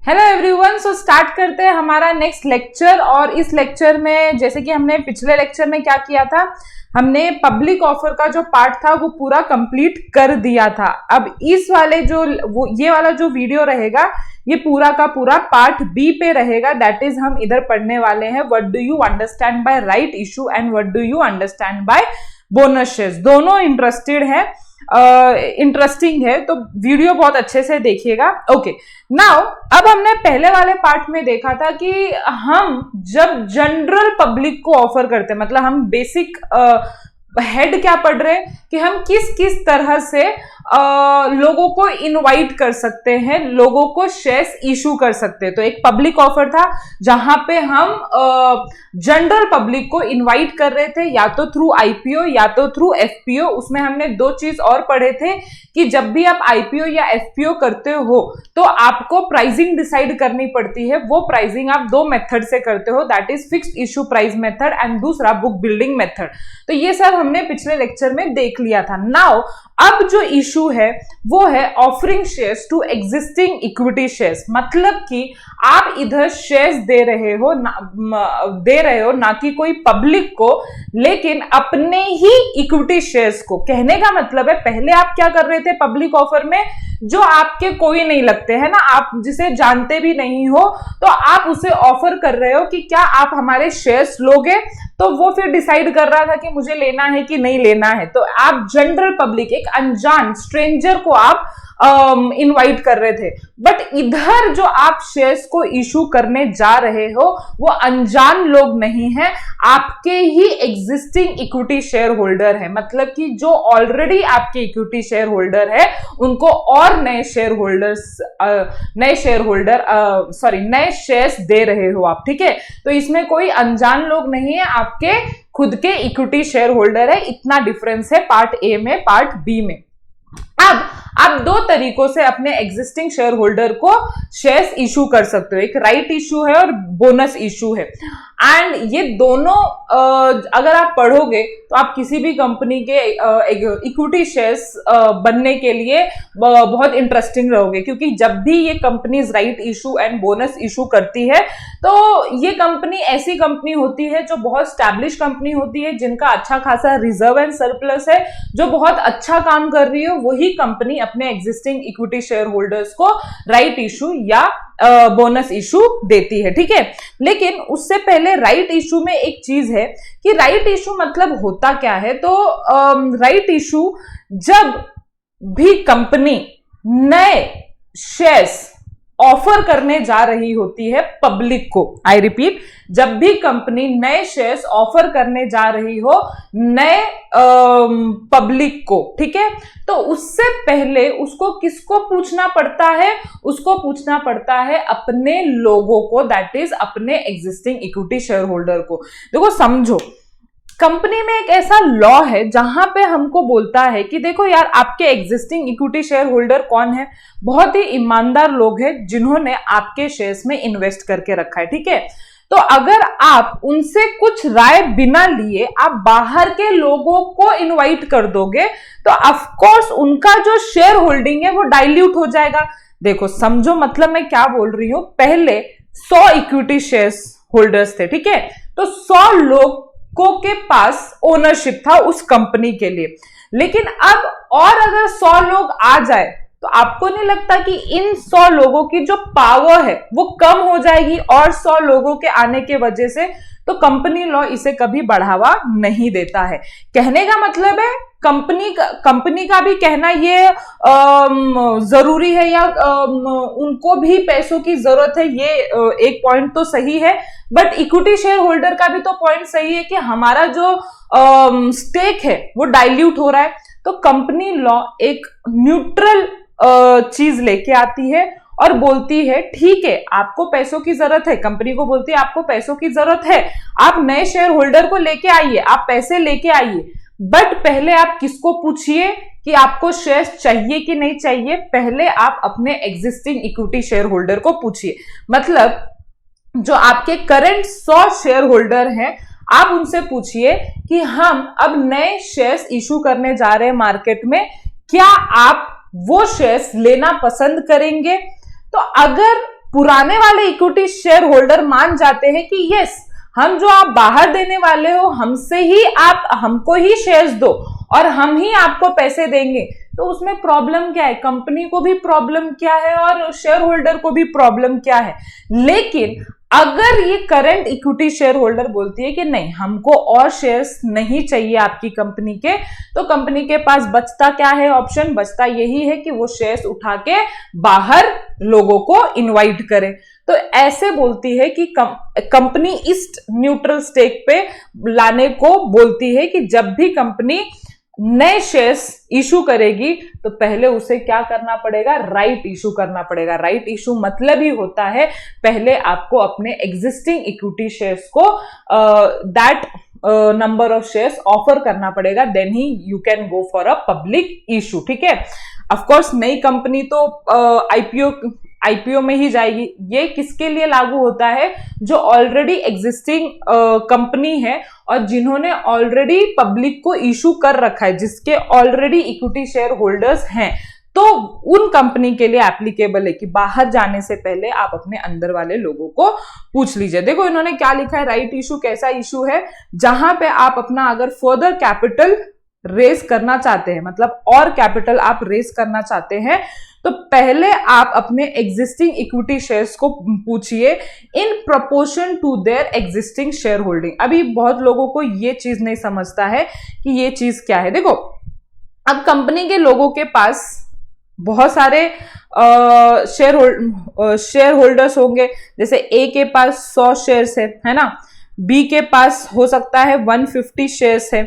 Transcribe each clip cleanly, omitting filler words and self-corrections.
Hello everyone, so start करते हैं हमारा नेक्स्ट लेक्चर। और इस लेक्चर में जैसे कि हमने पिछले लेक्चर में क्या किया था, हमने पब्लिक ऑफर का जो पार्ट था वो पूरा कंप्लीट कर दिया था। अब इस वाले ये वाला जो वीडियो रहेगा ये पूरा का पूरा पार्ट बी पे रहेगा। दैट इज हम इधर पढ़ने वाले हैं what do you understand by right issue and what do you understand by bonus shares. दोनों इंटरेस्टिंग है, तो वीडियो बहुत अच्छे से देखिएगा। ओके, नाउ अब हमने पहले वाले पार्ट में देखा था कि हम जब जनरल पब्लिक को ऑफर करते हैं, मतलब हम बेसिक हेड क्या पढ़ रहे हैं कि हम किस किस तरह से लोगों को इनवाइट कर सकते हैं, लोगों को शेयर्स इशू कर सकते हैं। तो एक पब्लिक ऑफर था जहां पे हम जनरल पब्लिक को इनवाइट कर रहे थे, या तो थ्रू आईपीओ या तो थ्रू एफपीओ। उसमें हमने दो चीज और पढ़े थे कि जब भी आप आईपीओ या एफपीओ करते हो तो आपको प्राइसिंग डिसाइड करनी पड़ती है। वो प्राइसिंग आप दो मेथड से करते हो, that is fixed issue price method and दूसरा बुक बिल्डिंग मेथड। तो ये सब हमने पिछले लेक्चर में देख लिया था। नाउ अब जो इशू है वो है offering shares to existing equity shares. मतलब कि आप इधर शेयर्स दे रहे हो ना कि कोई पब्लिक को, लेकिन अपने ही इक्विटी शेयर्स को। कहने का मतलब है पहले आप क्या कर रहे थे पब्लिक ऑफर में, जो आपके कोई नहीं लगते हैं ना, आप जिसे जानते भी नहीं हो, तो आप उसे ऑफर कर रहे हो कि क्या आप हमारे शेयर्स लोगे। तो वो फिर डिसाइड कर रहा था कि मुझे लेना है कि नहीं लेना है। तो आप जनरल पब्लिक, एक अनजान स्ट्रेंजर को आप इनवाइट कर रहे थे। बट इधर जो आप शेयर्स को इशू करने जा रहे हो वो अनजान लोग नहीं है, आपके ही एग्जिस्टिंग इक्विटी शेयर होल्डर है। मतलब कि जो ऑलरेडी आपके इक्विटी शेयर होल्डर है उनको और नए शेयर्स दे रहे हो आप। ठीक है, तो इसमें कोई अनजान लोग नहीं है, आपके खुद के इक्विटी शेयर होल्डर है। इतना डिफरेंस है पार्ट ए में, पार्ट बी में। अब आप दो तरीकों से अपने एग्जिस्टिंग शेयर होल्डर को शेयर्स इशू कर सकते हो। एक राइट इशू है और बोनस इशू है। एंड ये दोनों अगर आप पढ़ोगे तो आप किसी भी कंपनी के इक्विटी शेयर्स बनने के लिए बहुत इंटरेस्टिंग रहोगे, क्योंकि जब भी ये companies right issue and bonus issue करती है तो ये कंपनी ऐसी कंपनी होती है जो बहुत स्टैब्लिश कंपनी होती है, जिनका अच्छा खासा रिजर्व एंड सरप्लस है, जो बहुत अच्छा काम कर रही है। वही कंपनी अपने एग्जिस्टिंग इक्विटी शेयर होल्डर्स को राइट इशू या बोनस इशू देती है। ठीक है, लेकिन उससे पहले राइट इशू में एक चीज है कि राइट इशू मतलब होता क्या है। तो राइट इशू, जब भी कंपनी नए शेयर्स ऑफर करने जा रही होती है पब्लिक को, आई रिपीट, जब भी कंपनी नए शेयर्स ऑफर करने जा रही हो नए पब्लिक को, ठीक है, तो उससे पहले उसको किसको पूछना पड़ता है? उसको पूछना पड़ता है अपने लोगों को, दैट इज अपने एग्जिस्टिंग इक्विटी शेयर होल्डर को। देखो समझो, कंपनी में एक ऐसा लॉ है जहां पे हमको बोलता है कि देखो यार, आपके एग्जिस्टिंग इक्विटी शेयर होल्डर कौन है? बहुत ही ईमानदार लोग हैं जिन्होंने आपके शेयर्स में इन्वेस्ट करके रखा है। ठीक है, तो अगर आप उनसे कुछ राय बिना लिए आप बाहर के लोगों को इनवाइट कर दोगे तो ऑफ कोर्स उनका जो शेयर होल्डिंग है वो डाइल्यूट हो जाएगा। देखो समझो, मतलब मैं क्या बोल रही हूं, पहले 100 इक्विटी शेयर्स होल्डर्स थे, ठीक है, तो 100 लोग के पास ओनरशिप था उस कंपनी के लिए। लेकिन अब और अगर 100 लोग आ जाए तो आपको नहीं लगता कि इन 100 लोगों की जो पावर है वो कम हो जाएगी? और 100 लोगों के आने के वजह से तो कंपनी लॉ इसे कभी बढ़ावा नहीं देता है। कहने का मतलब है कंपनी का भी कहना ये जरूरी है, या उनको भी पैसों की जरूरत है, ये एक पॉइंट तो सही है। बट इक्विटी शेयर होल्डर का भी तो पॉइंट सही है कि हमारा जो स्टेक है वो डाइल्यूट हो रहा है। तो कंपनी लॉ एक न्यूट्रल चीज लेके आती है और बोलती है ठीक है, आपको पैसों की जरूरत है, कंपनी को बोलती है आपको पैसों की जरूरत है, आप नए शेयर होल्डर को लेके आइए, आप पैसे लेके आइए, बट पहले आप किसको पूछिए कि आपको शेयर्स चाहिए कि नहीं चाहिए? पहले आप अपने एग्जिस्टिंग इक्विटी शेयर होल्डर को पूछिए। मतलब जो आपके करंट 100 शेयर होल्डर हैं, आप उनसे पूछिए कि हम अब नए शेयर्स इशू करने जा रहे हैं मार्केट में, क्या आप वो शेयर्स लेना पसंद करेंगे? तो अगर पुराने वाले इक्विटी शेयर होल्डर मान जाते हैं कि यस, हम जो आप बाहर देने वाले हो हमसे ही आप हमको ही शेयर्स दो और हम ही आपको पैसे देंगे, तो उसमें प्रॉब्लम क्या है? कंपनी को भी प्रॉब्लम क्या है और शेयर होल्डर को भी प्रॉब्लम क्या है? लेकिन अगर ये करंट इक्विटी शेयर होल्डर बोलती है कि नहीं, हमको और शेयर्स नहीं चाहिए आपकी कंपनी के, तो कंपनी के पास बचता क्या है? ऑप्शन बचता यही है कि वो शेयर्स उठा के बाहर लोगों को इनवाइट करे। तो ऐसे बोलती है कि कंपनी इस न्यूट्रल स्टेक पे लाने को बोलती है कि जब भी कंपनी नए शेयर्स इशू करेगी तो पहले उसे क्या करना पड़ेगा? राइट इशू करना पड़ेगा। राइट इशू मतलब ही होता है पहले आपको अपने एग्जिस्टिंग इक्विटी शेयर्स को that number of shares offer करना पड़ेगा, देन ही you can go for a public issue. ठीक है, ऑफ कोर्स नई कंपनी तो आईपीओ में ही जाएगी। ये किसके लिए लागू होता है? जो ऑलरेडी एग्जिस्टिंग कंपनी है और जिन्होंने ऑलरेडी पब्लिक को इशू कर रखा है, जिसके ऑलरेडी इक्विटी शेयर होल्डर्स हैं, तो उन कंपनी के लिए एप्लीकेबल है कि बाहर जाने से पहले आप अपने अंदर वाले लोगों को पूछ लीजिए। देखो इन्होंने क्या लिखा है, राइट इशू कैसा इशू है? जहां पे आप अपना अगर फर्दर कैपिटल रेस करना चाहते हैं, मतलब और कैपिटल आप रेस करना चाहते हैं, तो पहले आप अपने एग्जिस्टिंग इक्विटी शेयर्स को पूछिए in proportion to their existing share holding. अभी बहुत लोगों को ये चीज नहीं समझता है कि ये चीज क्या है। देखो अब कंपनी के लोगों के पास बहुत सारे शेयर होल्डर्स होंगे, जैसे ए के पास 100 शेयर्स है ना, बी के पास हो सकता है 150 शेयर्स है,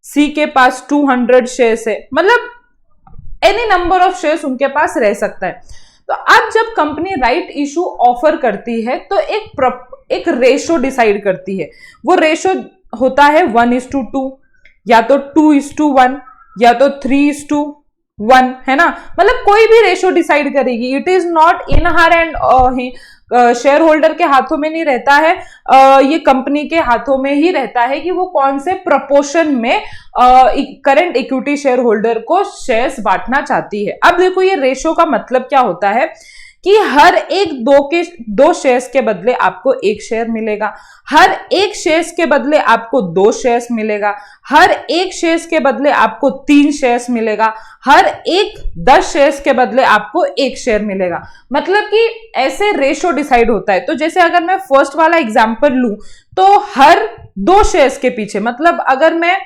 सी के पास 200 शेयर्स है, मतलब एनी नंबर ऑफ शेयर्स उनके पास रह सकता है। तो अब जब कंपनी राइट इशू ऑफर करती है तो एक रेशो डिसाइड करती है। वो रेशो होता है 1:2 या तो 2:1 या तो 3:1, है ना, मतलब कोई भी रेशो डिसाइड करेगी। It is not in her and share holder के हाथों में नहीं रहता है, ये कंपनी के हाथों में ही रहता है कि वो कौन से प्रपोर्शन में करंट इक्विटी शेयर होल्डर को शेयर्स बांटना चाहती है। अब देखो ये रेशो का मतलब क्या होता है कि हर एक दो शेयर्स के बदले आपको 1 शेयर मिलेगा, हर एक शेयर्स के बदले आपको 2 शेयर्स मिलेगा, हर एक शेयर्स के बदले आपको 3 शेयर्स मिलेगा, हर एक 10 शेयर्स के बदले आपको 1 शेयर मिलेगा। मतलब कि ऐसे रेशो डिसाइड होता है। तो जैसे अगर मैं फर्स्ट वाला एग्जांपल लूं तो हर 2 शेयर्स के पीछे, मतलब अगर मैं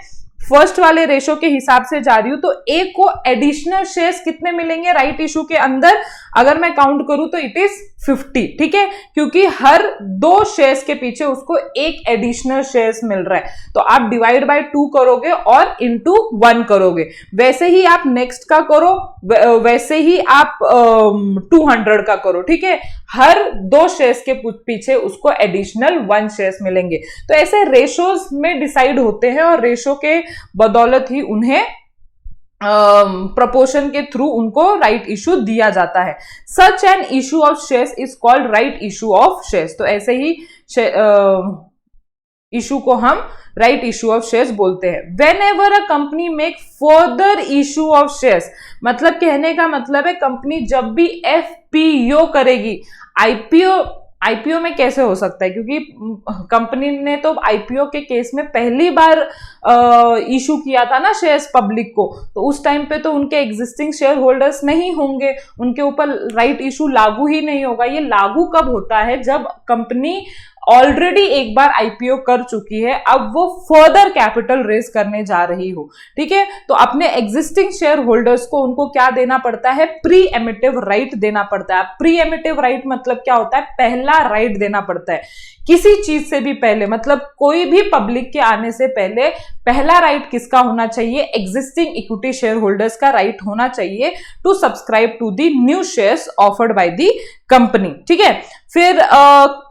फर्स्ट वाले रेशो के हिसाब से जा रही हूं तो ए को एडिशनल शेयर्स कितने मिलेंगे राइट इशू के अंदर? अगर मैं काउंट करूं तो इट इज 50, ठीक है, क्योंकि हर 2 शेयर्स के पीछे उसको 1 एडिशनल शेयर्स मिल रहा है। तो आप डिवाइड बाय 2 करोगे और इनटू 1 करोगे। वैसे ही आप नेक्स्ट का करो, वैसे ही आप 200 का करो, ठीक है, हर 2 शेयर्स के पीछे उसको एडिशनल 1 शेयर्स मिलेंगे। तो ऐसे रेशोज में डिसाइड होते हैं और रेशो के बदौलत ही उन्हें प्रपोर्शन के थ्रू उनको राइट इशू दिया जाता है। Such an issue of shares is called right issue of shares. तो ऐसे ही इशू को हम राइट इशू ऑफ शेयर्स बोलते हैं। When ever a company make further issue of shares, मतलब कहने का मतलब है कंपनी जब भी एफपीओ करेगी, आईपीओ में कैसे हो सकता है, क्योंकि कंपनी ने तो आईपीओ के केस में पहली बार इशू किया था ना शेयर्स पब्लिक को, तो उस टाइम पे तो उनके एग्जिस्टिंग शेयर होल्डर्स नहीं होंगे, उनके ऊपर राइट इशू लागू ही नहीं होगा। ये लागू कब होता है? जब कंपनी ऑलरेडी एक बार आईपीओ कर चुकी है, अब वो फर्दर कैपिटल रेज करने जा रही हो, ठीक है। तो अपने एग्जिस्टिंग शेयर होल्डर्स को उनको क्या देना पड़ता है? प्री एमिटिव राइट देना पड़ता है। प्री एमिटिव राइट मतलब क्या होता है? पहला राइट देना पड़ता है किसी चीज से भी पहले, मतलब कोई भी पब्लिक के आने से पहले पहला राइट किसका होना चाहिए? एग्जिस्टिंग इक्विटी शेयर होल्डर्स का राइट होना चाहिए to subscribe to the new shares offered by the company, ठीक है। फिर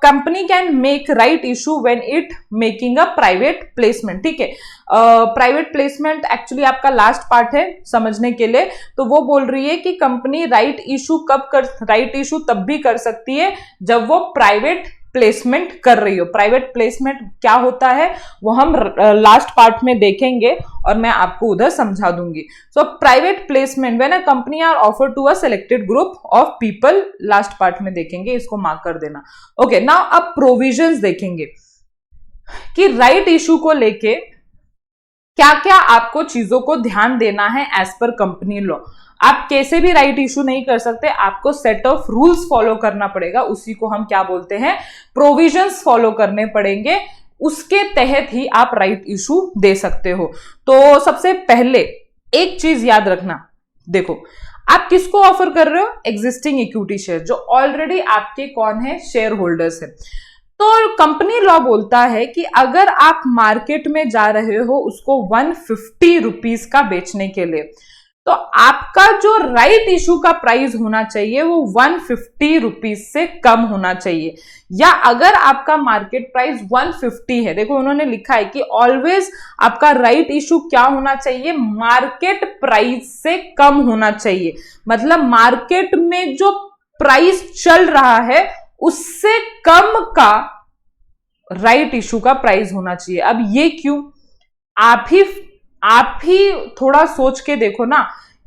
company can make right issue when it making a private placement, ठीक है। प्राइवेट प्लेसमेंट एक्चुअली आपका लास्ट पार्ट है समझने के लिए। तो वो बोल रही है कि कंपनी राइट इशू तब भी कर सकती है जब वो प्राइवेट प्लेसमेंट कर रही हो। प्राइवेट प्लेसमेंट क्या होता है वो हम लास्ट पार्ट में देखेंगे और मैं आपको उधर समझा दूंगी। So private placement when a company are offer to a selected group of people, last part में देखेंगे, इसको मार्क कर देना। ओके, नाउ अब प्रोविजंस देखेंगे कि राइट इशू को लेके क्या क्या आपको चीजों को ध्यान देना है एज पर कंपनी लॉ। आप कैसे भी राइट इशू नहीं कर सकते, आपको सेट ऑफ रूल्स फॉलो करना पड़ेगा, उसी को हम क्या बोलते हैं, प्रोविजंस फॉलो करने पड़ेंगे, उसके तहत ही आप राइट इशू दे सकते हो। तो सबसे पहले एक चीज याद रखना, देखो आप किसको ऑफर कर रहे हो, एग्जिस्टिंग इक्विटी शेयर, जो ऑलरेडी आपके कौन है, शेयर होल्डर्स है। तो कंपनी लॉ बोलता है कि अगर आप मार्केट में जा रहे हो उसको 150 रुपीज का बेचने के लिए, तो आपका जो राइट इशू का प्राइस होना चाहिए वो 150 रुपीज से कम होना चाहिए। या अगर आपका मार्केट प्राइस 150 है, देखो उन्होंने लिखा है कि ऑलवेज आपका राइट इशू क्या होना चाहिए, मार्केट प्राइस से कम होना चाहिए। मतलब मार्केट में जो प्राइस चल रहा है उससे कम का राइट इशू का प्राइस होना चाहिए। अब ये क्यों, आप ही थोड़ा सोच के देखो ना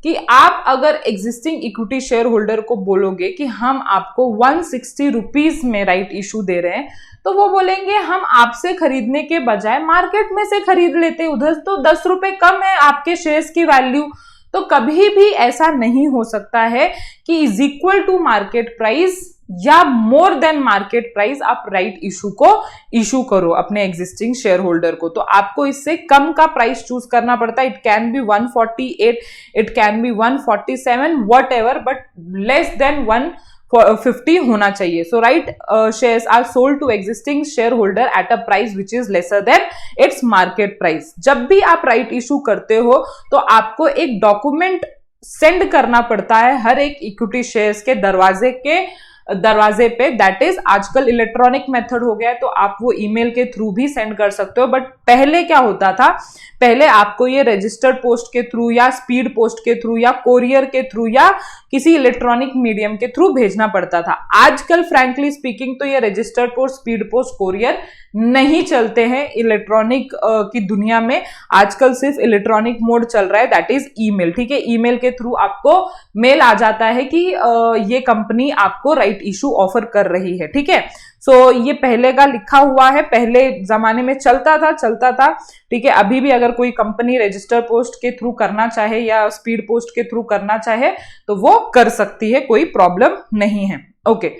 कि आप अगर एग्जिस्टिंग इक्विटी शेयर होल्डर को बोलोगे कि हम आपको 160 रुपीज में राइट इशू दे रहे हैं, तो वो बोलेंगे हम आपसे खरीदने के बजाय मार्केट में से खरीद लेते, उधर तो 10 रुपए कम है आपके शेयर्स की वैल्यू। तो कभी भी ऐसा नहीं हो सकता है कि is equal to market price या मोर देन मार्केट प्राइस आप राइट इशू को इशू करो अपने एग्जिस्टिंग शेयर होल्डर को। तो आपको इससे कम का प्राइस चूज करना पड़ता है। It can be 148, it can be 147, whatever, but less than 150 होना चाहिए। So right shares are sold to existing shareholder at a price which is lesser than its market price. जब भी आप right issue करते हो तो आपको एक डॉक्यूमेंट सेंड करना पड़ता है हर एक इक्विटी शेयर्स के दरवाजे पे। दैट इज आजकल इलेक्ट्रॉनिक मेथड हो गया है, तो आप वो ईमेल के थ्रू भी सेंड कर सकते हो। बट पहले क्या होता था, पहले आपको ये रजिस्टर्ड पोस्ट के थ्रू या स्पीड पोस्ट के थ्रू या कोरियर के थ्रू या किसी इलेक्ट्रॉनिक मीडियम के थ्रू भेजना पड़ता था। आजकल फ्रैंकली स्पीकिंग तो ये registered post, speed post, courier नहीं चलते हैं इलेक्ट्रॉनिक की दुनिया में। आजकल सिर्फ इलेक्ट्रॉनिक मोड चल रहा है, दैट इज ईमेल। ठीक है, ईमेल के थ्रू आपको मेल आ जाता है कि ये कंपनी आपको राइट इशू ऑफर कर रही है। ठीक है, सो ये पहले का लिखा हुआ है, पहले जमाने में चलता था। ठीक है, अभी भी अगर कोई कंपनी रजिस्टर पोस्ट के थ्रू करना चाहे या स्पीड पोस्ट के थ्रू करना चाहे तो वो कर सकती है, कोई प्रॉब्लम नहीं है। ओके,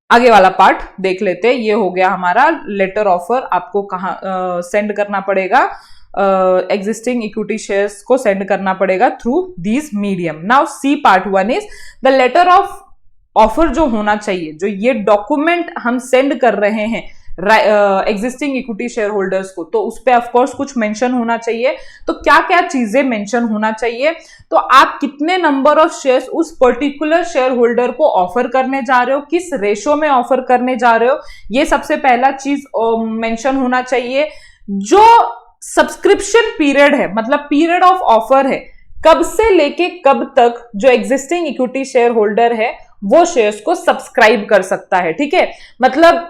आगे वाला पार्ट देख लेते हैं। ये हो गया हमारा लेटर ऑफर, आपको कहाँ सेंड करना पड़ेगा, एग्जिस्टिंग इक्विटी शेयर्स को सेंड करना पड़ेगा through this medium. Now C part 1 is the letter of offer जो होना चाहिए, जो ये डॉक्यूमेंट हम सेंड कर रहे हैं एग्जिस्टिंग इक्विटी शेयर होल्डर्स को, तो उस पर ऑफकोर्स कुछ मेंशन होना चाहिए। तो क्या क्या चीजें मेंशन होना चाहिए, तो आप कितने नंबर ऑफ शेयर्स उस पर्टिकुलर शेयर होल्डर को ऑफर करने जा रहे हो, किस रेशो में ऑफर करने जा रहे हो, ये सबसे पहला चीज मेंशन होना चाहिए। जो सब्सक्रिप्शन पीरियड है, मतलब पीरियड ऑफ ऑफर है, कब से लेके कब तक जो एग्जिस्टिंग इक्विटी शेयर होल्डर है वो शेयर्स को सब्सक्राइब कर सकता है। ठीक है, मतलब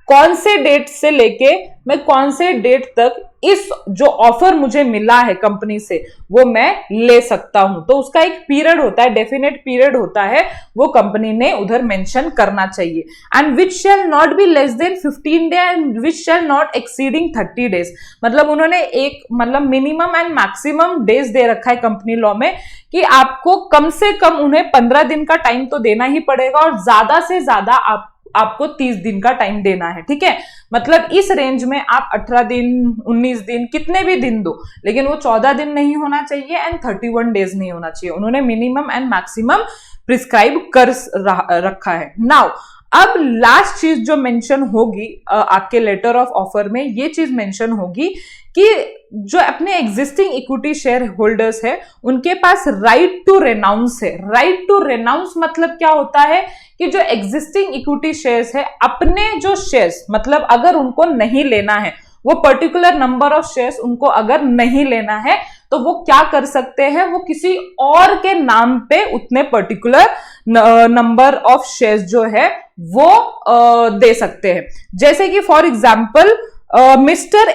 कौन से डेट से लेके मैं कौन से डेट तक इस जो ऑफर मुझे मिला है कंपनी से वो मैं ले सकता हूं। तो उसका एक पीरियड होता है, डेफिनेट पीरियड होता है, वो कंपनी ने उधर मेंशन करना चाहिए। And which shall not be less than 15 day and which shall not exceeding 30 days. मतलब उन्होंने एक मतलब मिनिमम एंड मैक्सिमम डेज दे रखा है कंपनी लॉ में कि आपको कम से कम उन्हें 15 दिन का टाइम तो देना ही पड़ेगा और ज्यादा से ज्यादा आपको 30 दिन का टाइम देना है। ठीक है, मतलब इस रेंज में आप 18 दिन 19 दिन कितने भी दिन दो, लेकिन वो 14 दिन नहीं होना चाहिए एंड 31 डेज नहीं होना चाहिए। उन्होंने मिनिमम एंड मैक्सिमम प्रिस्क्राइब कर रखा है। नाउ अब लास्ट चीज जो मेंशन होगी आपके लेटर ऑफ ऑफर में, ये चीज मेंशन होगी कि जो अपने एग्जिस्टिंग इक्विटी शेयर होल्डर्स है उनके पास राइट टू रेनाउंस है। राइट टू रेनाउंस मतलब क्या होता है कि जो एग्जिस्टिंग इक्विटी शेयर्स है, अपने जो शेयर्स, मतलब अगर उनको नहीं लेना है, वो पर्टिकुलर नंबर ऑफ शेयर्स उनको अगर नहीं लेना है, तो वो क्या कर सकते हैं, वो किसी और के नाम पे उतने पर्टिकुलर नंबर ऑफ शेयर्स जो है वो दे सकते हैं। जैसे कि फॉर एग्जाम्पल मिस्टर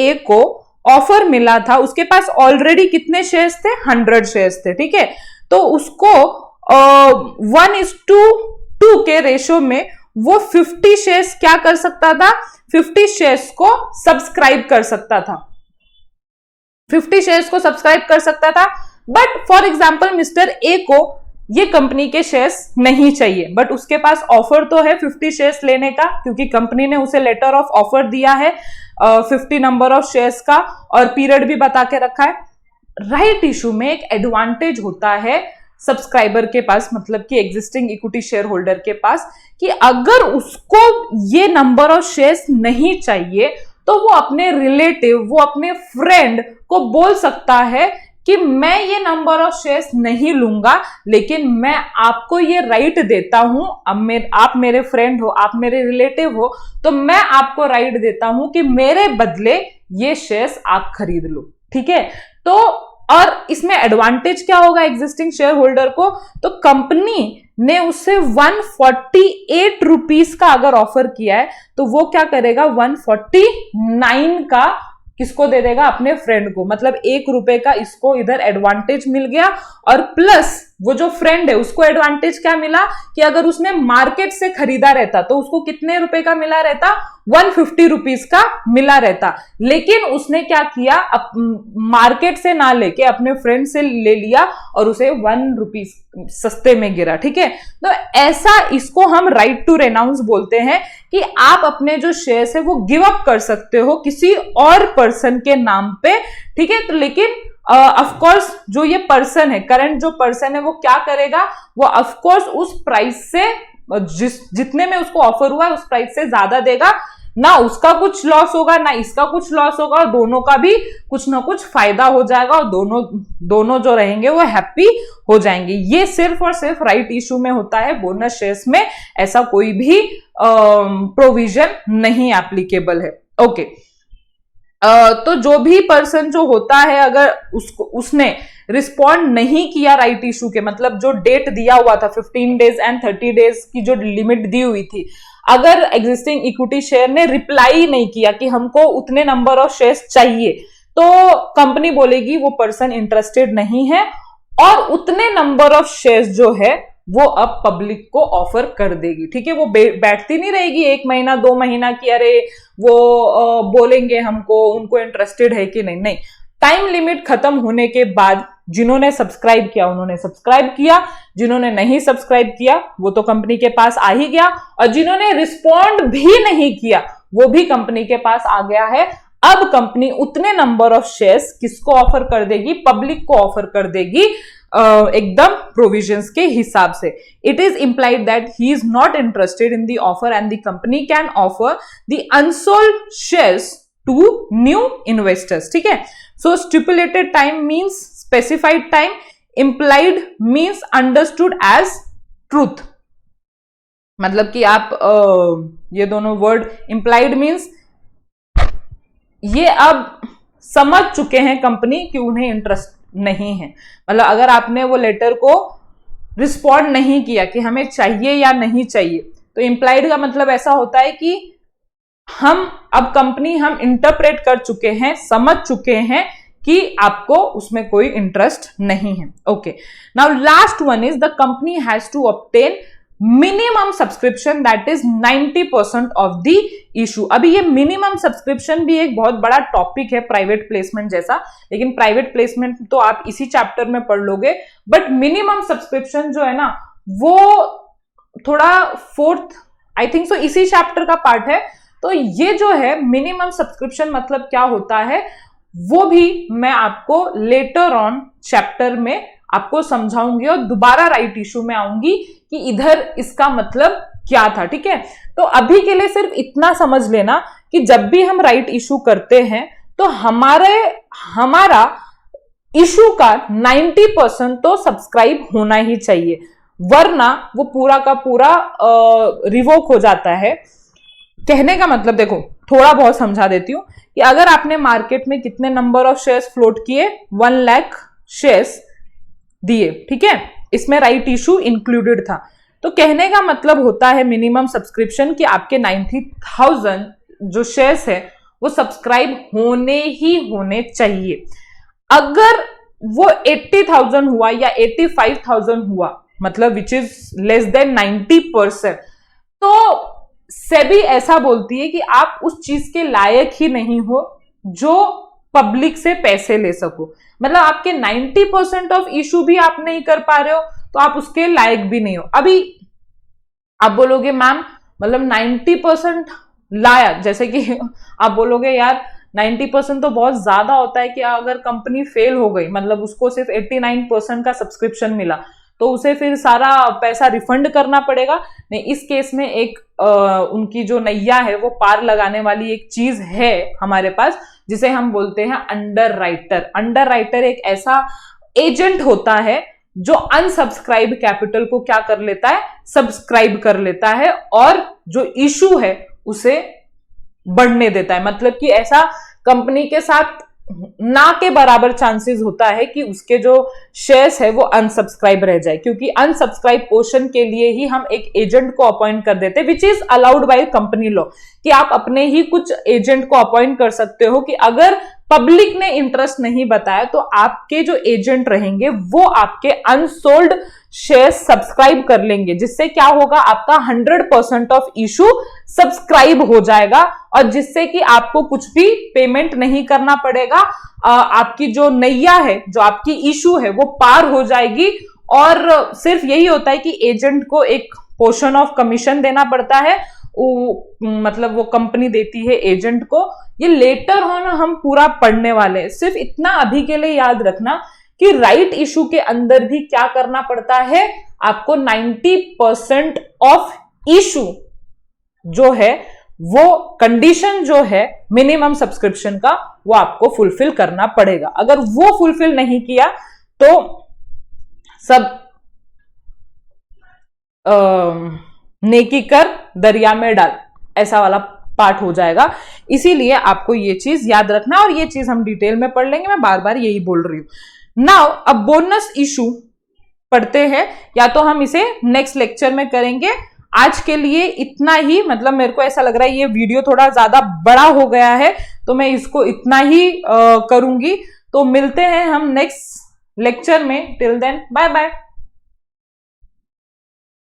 ए को ऑफर मिला था, उसके पास ऑलरेडी कितने शेयर्स थे, 100 शेयर्स थे, ठीक है। तो उसको 1:2 के रेशो में वो 50 शेयर्स क्या कर सकता था, 50 शेयर्स को सब्सक्राइब कर सकता था, 50 शेयर्स को सब्सक्राइब कर सकता था। But for example mister A को ये कंपनी के शेयर्स नहीं चाहिए, बट उसके पास ऑफर तो है 50 शेयर्स लेने का, क्योंकि कंपनी ने उसे लेटर ऑफ ऑफर दिया है 50 नंबर ऑफ शेयर्स का, और पीरियड भी बता के रखा है। राइट इशू में एक एडवांटेज होता है सब्सक्राइबर के पास, मतलब कि एग्जिस्टिंग इक्विटी शेयर होल्डर के पास, कि अगर उसको ये नंबर ऑफ शेयर्स नहीं चाहिए तो वो अपने रिलेटिव, वो अपने फ्रेंड को बोल सकता है कि मैं ये नंबर ऑफ शेयर्स नहीं लूंगा, लेकिन मैं आपको ये राइट देता हूं, आप मेरे फ्रेंड हो, आप मेरे रिलेटिव हो, तो मैं आपको राइट देता हूं कि मेरे बदले ये शेयर्स आप खरीद लो, ठीक है। तो और इसमें एडवांटेज क्या होगा एग्जिस्टिंग शेयर होल्डर को, तो कंपनी ने उससे 148 रुपीस का अगर ऑफर किया है तो वो क्या करेगा, 149 का किसको दे देगा, अपने फ्रेंड को। मतलब 1 रुपए का इसको इधर एडवांटेज मिल गया, और प्लस वो जो फ्रेंड है उसको एडवांटेज क्या मिला कि अगर उसने मार्केट से खरीदा रहता तो उसको कितने रुपए का मिला रहता, 150 रुपीस का मिला रहता। लेकिन उसने क्या किया, मार्केट से ना लेके अपने फ्रेंड से ले लिया और उसे 1 रुपीस सस्ते में गिरा, ठीक है। तो ऐसा, इसको हम राइट टू रेनाउंस बोलते हैं कि आप अपने जो शेयर्स है वो गिव अप कर सकते हो किसी और पर्सन के नाम पे, ठीक है। तो लेकिन ऑफ कोर्स जो ये पर्सन है, करंट जो पर्सन है, वो क्या करेगा, वो ऑफ कोर्स उस प्राइस से, जितने में उसको ऑफर हुआ है उस प्राइस से ज्यादा देगा, ना उसका कुछ लॉस होगा ना इसका कुछ लॉस होगा, और दोनों का भी कुछ ना कुछ फायदा हो जाएगा, और दोनों जो रहेंगे वो हैप्पी हो जाएंगे। ये सिर्फ और सिर्फ राइट इशू में होता है, बोनस शेयर्स में ऐसा कोई भी प्रोविजन नहीं एप्लीकेबल है। ओके, तो जो भी पर्सन जो होता है, अगर उसने रिस्पॉन्ड नहीं किया राइट इशू के, मतलब जो डेट दिया हुआ था 15 डेज एंड 30 डेज की जो लिमिट दी हुई थी, अगर एग्जिस्टिंग इक्विटी शेयर ने रिप्लाई नहीं किया कि हमको उतने नंबर ऑफ शेयर्स चाहिए, तो कंपनी बोलेगी वो पर्सन इंटरेस्टेड नहीं है, और उतने नंबर ऑफ शेयर्स जो है वो अब पब्लिक को ऑफर कर देगी, ठीक है। वो बैठती नहीं रहेगी 1 महीना 2 महीना की अरे वो बोलेंगे हमको, उनको इंटरेस्टेड है कि नहीं। टाइम लिमिट खत्म होने के बाद जिन्होंने सब्सक्राइब किया उन्होंने सब्सक्राइब किया, जिन्होंने नहीं सब्सक्राइब किया वो तो कंपनी के पास आ ही गया, और जिन्होंने रिस्पॉन्ड भी नहीं किया वो भी कंपनी के पास आ गया है। अब कंपनी उतने नंबर ऑफ शेयर्स किसको ऑफर कर देगी, पब्लिक को ऑफर कर देगी, एकदम प्रोविजंस के हिसाब से। It is implied that he is not interested in the offer and the company can offer the unsold shares to new investors, ठीक है। So stipulated time means specified time, implied means understood as truth. मतलब कि आप ये दोनों word, implied means ये अब समझ चुके हैं कंपनी कि उन्हें इंटरेस्ट नहीं है। मतलब अगर आपने वो लेटर को रिस्पॉन्ड नहीं किया कि हमें चाहिए या नहीं चाहिए, तो इंप्लाइड का मतलब ऐसा होता है कि अब कंपनी हम इंटरप्रेट कर चुके हैं, समझ चुके हैं कि आपको उसमें कोई इंटरेस्ट नहीं है। Okay, now last one is the company has to obtain minimum subscription that is 90% of the issue. अभी ये मिनिमम सब्सक्रिप्शन भी एक बहुत बड़ा टॉपिक है प्राइवेट प्लेसमेंट जैसा, लेकिन प्राइवेट प्लेसमेंट तो आप इसी चैप्टर में पढ़ लोगे, बट मिनिमम सब्सक्रिप्शन जो है ना वो थोड़ा 4th आई थिंक सो इसी चैप्टर का पार्ट है। तो ये जो है मिनिमम सब्सक्रिप्शन मतलब क्या होता है वो भी मैं आपको लेटर ऑन चैप्टर में आपको समझाऊंगी, और दोबारा राइट इशू में आऊंगी कि इधर इसका मतलब क्या था, ठीक है। तो अभी के लिए सिर्फ इतना समझ लेना कि जब भी हम राइट इशू करते हैं तो हमारा इशू का 90% तो सब्सक्राइब होना ही चाहिए, वरना वो पूरा का पूरा रिवोक हो जाता है। कहने का मतलब देखो, थोड़ा बहुत समझा देती हूं कि अगर आपने मार्केट में कितने नंबर ऑफ शेयर्स फ्लोट किए, 1 लाख शेयर्स दिए, ठीक है, इसमें राइट इशू इंक्लूडेड था। तो कहने का मतलब होता है मिनिमम सब्सक्रिप्शन कि आपके 90,000 जो शेयर्स है वो सब्सक्राइब होने ही होने चाहिए। अगर वो 80,000 हुआ या 85,000 हुआ, मतलब विच इज लेस देन 90%, तो सेबी ऐसा बोलती है कि आप उस चीज के लायक ही नहीं हो जो पब्लिक से पैसे ले सको। मतलब आपके 90% ऑफ इशू भी आप नहीं कर पा रहे हो तो आप उसके लायक भी नहीं हो। अभी आप बोलोगे मैम मतलब 90% लाया, जैसे कि आप बोलोगे यार 90% तो बहुत ज्यादा होता है कि अगर कंपनी फेल हो गई, मतलब उसको सिर्फ 89% का सब्सक्रिप्शन मिला तो उसे फिर सारा पैसा रिफंड करना पड़ेगा। नहीं, इस केस में एक उनकी जो नैया है वो पार लगाने वाली एक चीज है हमारे पास, जिसे हम बोलते हैं अंडर राइटर। अंडर राइटर एक ऐसा एजेंट होता है जो अनसब्सक्राइब कैपिटल को क्या कर लेता है, सब्सक्राइब कर लेता है और जो इशू है उसे बढ़ने देता है। मतलब कि ऐसा कंपनी के साथ ना के बराबर चांसेस होता है कि उसके जो शेयर्स है वो अनसब्सक्राइब रह जाए, क्योंकि अनसब्सक्राइब पोर्शन के लिए ही हम एक एजेंट को अपॉइंट कर देते हैं, which is allowed by company law, कि आप अपने ही कुछ एजेंट को अपॉइंट कर सकते हो कि अगर पब्लिक ने इंटरेस्ट नहीं बताया तो आपके जो एजेंट रहेंगे वो आपके अनसोल्ड शेयर सब्सक्राइब कर लेंगे, जिससे क्या होगा, आपका 100% ऑफ इशू सब्सक्राइब हो जाएगा और जिससे कि आपको कुछ भी पेमेंट नहीं करना पड़ेगा। आपकी जो नैया है, जो आपकी इशू है वो पार हो जाएगी। और सिर्फ यही होता है कि एजेंट को एक पोर्शन ऑफ कमीशन देना पड़ता है, मतलब वो कंपनी देती है एजेंट को। ये लेटर ऑन हम पूरा पढ़ने वाले हैं। सिर्फ इतना अभी के लिए याद रखना कि राइट इशू के अंदर भी क्या करना पड़ता है, आपको 90% ऑफ इशू जो है वो कंडीशन जो है मिनिमम सब्सक्रिप्शन का वो आपको फुलफिल करना पड़ेगा। अगर वो फुलफिल नहीं किया तो सब नेकी कर दरिया में डाल, ऐसा वाला पार्ट हो जाएगा। इसीलिए आपको ये चीज याद रखना, और ये चीज हम डिटेल में पढ़ लेंगे, मैं बार बार यही बोल रही हूं। नाउ अब बोनस इशू पढ़ते हैं, या तो हम इसे नेक्स्ट लेक्चर में करेंगे। आज के लिए इतना ही, मतलब मेरे को ऐसा लग रहा है ये वीडियो थोड़ा ज्यादा बड़ा हो गया है तो मैं इसको इतना ही करूंगी। तो मिलते हैं हम नेक्स्ट लेक्चर में। Till then bye bye.